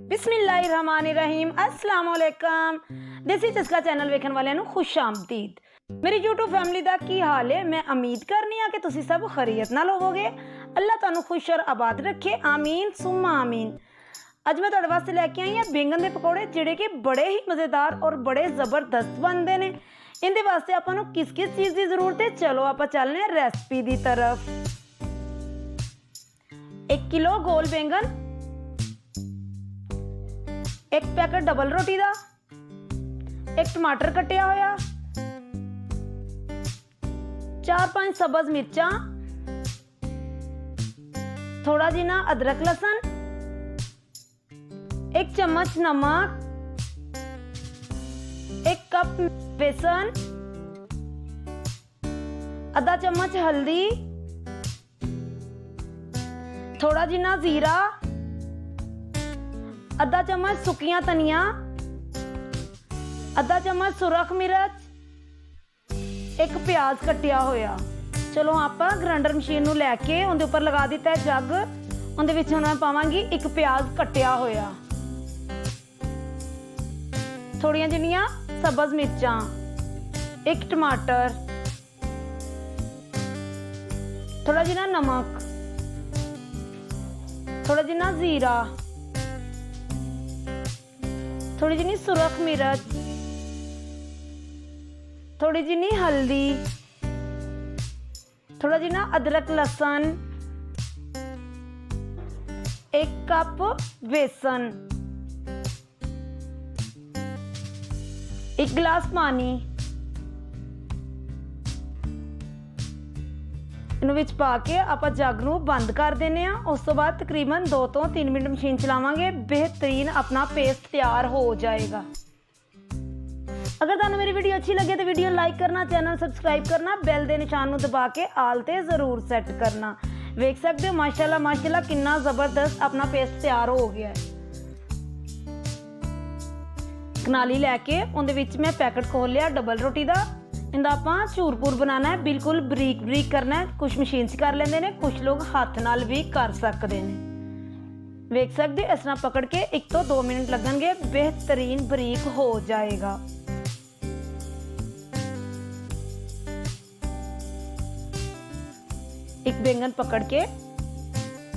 बिस्मिल्लाहिर्रहमानिर्रहीम अस्सलाम वालेकुम। देसी चस्का चैनल वेखण वालिਆਂ ਨੂੰ खुश आमदीद। मेरी यूट्यूब फैमिली ਦਾ ਕੀ ਹਾਲ ਹੈ। मैं उम्मीद करनी हाँ कि तुसी सब खैरियत नाल होवोगे। अल्लाह तुहानू खुश और आबाद रखे, आमीन सुम्मा आमीन। अज मैं तुहाडे वास्ते लैके आई हाँ बैंगन के पकौड़े जिहड़े कि बड़े ही मज़ेदार और बड़े ज़बरदस्त बनते हैं। इहदे वास्ते आपां नू किस किस चीज़ की जरूरत है, चलो आपां चलने हैं रेसिपी की तरफ। 1 किलो गोल बैंगन, 1 पैकेट डबल रोटी का, 1 टमाटर कटिया होया, 4-5 सब्ज़ मिर्चा, थोड़ा जी ना अदरक लहसुन, 1 चम्मच नमक, 1 कप बेसन, आधा चम्मच हल्दी, थोड़ा जी ना जीरा, आधा चम्मच सुकिया धनिया, आधा चम्मच सुरख मिर्च, 1 प्याज कटिया होया। चलो आप ग्राइंडर मशीन नू लैके उहदे उपर लगा दिता है जग। उहदे विच हुण मैं पावांगी 1 प्याज कटिया होया, थोड़ियां जिन्नियां सब्ज़ मिर्चां, 1 टमाटर, थोड़ा जिना नमक, थोड़ा जिना जीरा, थोड़ी जिनी सुरख मिर्च, थोड़ी जिनी हल्दी, थोड़ा जिना अदरक लहसुन, 1 कप बेसन, 1 गिलास पानी। इनू विच पा के आपां जग नू बंद कर देने आ। उस तो बाद तकरीबन 2 तो 3 मिनट मशीन चलावांगे, बेहतरीन अपना पेस्ट तैयार हो जाएगा। अगर तुहानू मेरी वीडियो अच्छी लगे तो वीडियो लाइक करना, चैनल सबसक्राइब करना, बैल दे निशान नू दबा के आल ते जरूर सैट करना। वेख सकते हो माशाल्लाह माशाल्लाह कितना जबरदस्त अपना पेस्ट तैयार हो गया है। कनाली लैके उहदे विच मैं पैकेट खोल लिया डबल रोटी का। इहदा आपां चूरपुर बनाना है, बिल्कुल बरीक बरीक करना है। कुछ मशीन च कर लेंदे ने, कुछ लोग हाथ नाल भी कर सकते हैं। वेख सकते हो इस तरह पकड़ के 1 तो 2 मिनट लगणगे, बेहतरीन बरीक हो जाएगा। एक बैंगन पकड़ के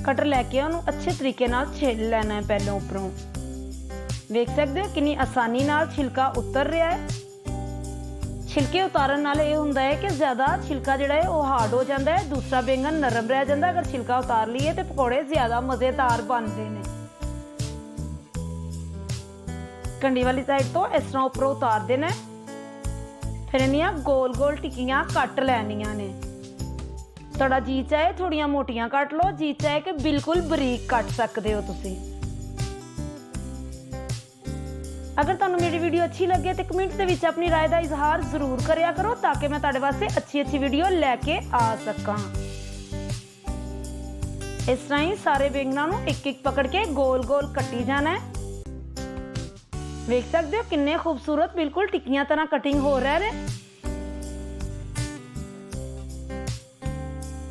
कटर लैके उन्होंने अच्छे तरीके नाल छिल लेना है पहले उपरों। देख सकते हो कितनी आसानी नाल छिलका उतर रहा है। छिलके उतारन नाल ये हुंदा है कि ज़्यादा छिलका जिहड़ा है वो हार्ड हो जाता है, दूसरा बैंगन नरम रह जाता है। अगर छिलका उतार लीए तो पकौड़े ज़्यादा मज़ेदार बनते हैं। कंडी वाली साइड तो इस तरह उपरों उतार देना, फिर इन्नियां गोल गोल टिक्कियां कट लैनियां ने। थोड़ा जी चाहे थोड़ियां मोटियां कट लो, जी चाहे कि बिल्कुल बरीक कट सकते हो तुसी। अगर तुहानू मेरी वीडियो अच्छी लगे तो कमेंट दे विच अपनी राय का इजहार जरूर करिया करो, ताकि मैं तुहाडे वास्ते अच्छी अच्छी वीडियो लैके आ सकां। इस तरह ही सारे बैंगनां नू एक एक पकड़ के गोल गोल कट्टी जाना है। देख सकते हो कितने खूबसूरत बिल्कुल टिक्कियां तरह कटिंग हो रहे हैं।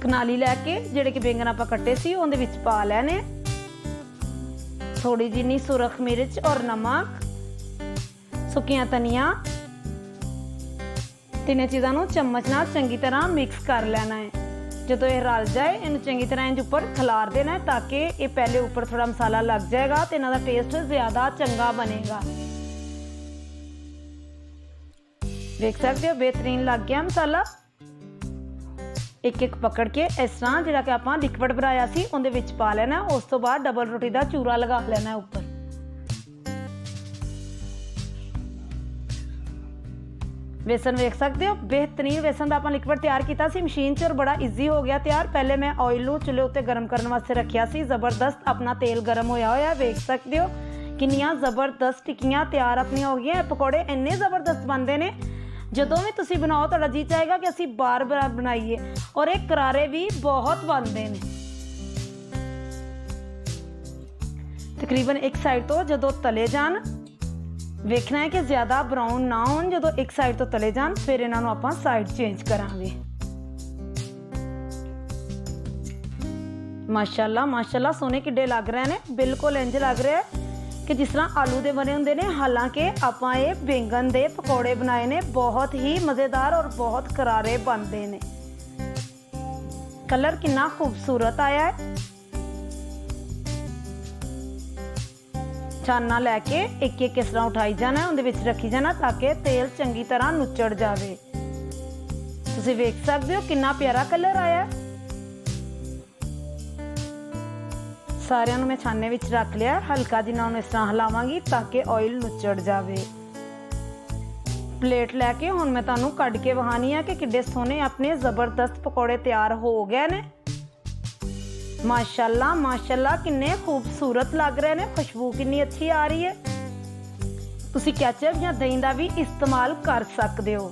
कनाली लैके जिहड़े कि बैंगन आपां कट्टे सी उहदे विच पा लैने, थोड़ी जिन्नी सुरख मिर्च और नमक, सुकिया धनिया, तीनों चीज़ों को चम्मच नाल चंगी तरह मिक्स कर लेना है। जो ये रल जाए इन्हू चंगी तरह इंज उपर खिलार देना है, ताकि ये पहले ऊपर थोड़ा मसाला लग जाएगा तो इन्हां दा टेस्ट ज़्यादा चंगा बनेगा। देख सकते हो बेहतरीन लग गया मसाला। एक एक पकड़ के इस तरह जिहड़ा कि आपां लिक्विड बनाया सी उहदे विच पा लेना। उस तो बाद डबल रोटी का चूरा लगा लेना ऊपर। बेसन वेख सकते हो बेहतरीन बेसन का आपां लिक्विड तैयार किया सी मशीन च, और बड़ा ईजी हो गया तैयार। पहले मैं ऑयल नू चुल्हे उत्ते गर्म करने वास्ते रखिया सी, जबरदस्त अपना तेल गर्म होया होया। वेख सकते हो कितनियां जबरदस्त टिक्कियां तैयार अपनी हो गई। पकौड़े इन्ने जबरदस्त बनते हैं, जदों भी तुसी बनाओ तुहाडा जी चाहेगा कि असीं बार बार बनाइए। और एक करारे भी बहुत बनते हैं। तकरीबन एक साइड तो जदों तले जान, वेखना है कि ज़्यादा ब्राउन ना हो। जदों एक साइड तो तले जान फिर इन्हां नूं आपां साइड चेंज करांगे। माशाल्लाह माशाल्लाह सोने किड्डे लग रहे हैं, बिल्कुल इंज लग रहा है कि जिस तरह आलू दे बने हुंदे ने, हालांकि आपां ये बैंगन दे पकौड़े बनाए ने, बहुत ही मज़ेदार और बहुत करारे बनते ने। कलर कितना खूबसूरत आया है। छाना लैके एक एक इस तरह उठाई जाना, उहदे विच रखी जाना ताकि तेल चंगी तरह नुचड़ जाए। तुसीं वेख सकते हो कितना प्यारा कलर आया। सारिਆਂ ਨੂੰ मैं छाने विच रख लिया, हल्का जिहा उहनूं इस तरह हिलावांगी ताकि ऑयल नुचड़ जाए। प्लेट लैके हुण मैं तुहानूं कढ के विखानी है कि किड्डे सोहने अपने ज़बरदस्त पकौड़े तैयार हो गए ने। माशाल्लाह माशाल्लाह किन्ने खूबसूरत लग रहे ने, खुशबू कितनी अच्छी आ रही है। तुसीं कैचअप या दही का भी इस्तेमाल कर सकते हो।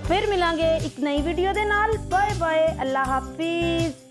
फिर मिलांगे एक नई वीडियो दे नाल। बाय बाय, अल्लाह हाफिज़।